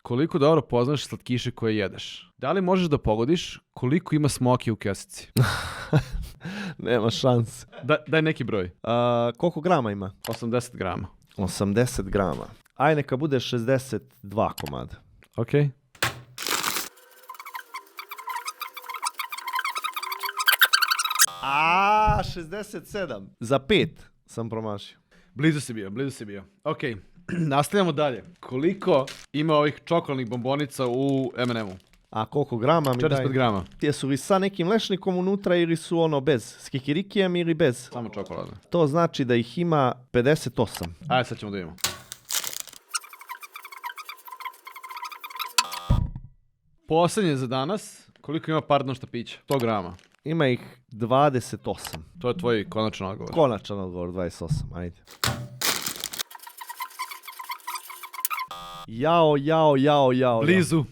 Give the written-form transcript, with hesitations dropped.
Koliko dobro poznaš slatkiše koje jedeš? Da li možeš da pogodiš koliko ima smoki u kesici? Nema šanse. Daj neki broj. Koliko grama ima? 80 grama. 80 grama. Aj, neka bude 62 komada. Ok. A, 67. Za 5 sam promašio. Blizu si bio. Ok, nastavljamo dalje. Koliko ima ovih čokoladnih bombonica u M&M-u? A koliko grama mi 45 daj? grama. Jesu li sa nekim lešnikom unutra ili su ono bez? S kikirikijem ili bez? Samo čokoladne. To znači da ih ima 58. Ajde, sad ćemo da vidimo. Posljednje za danas. Koliko ima pardon štapića? 100 grama. Ima ih 28. To je tvoj konačan odgovor. Konačan odgovor, 28. Ajde. Jao. Blizu.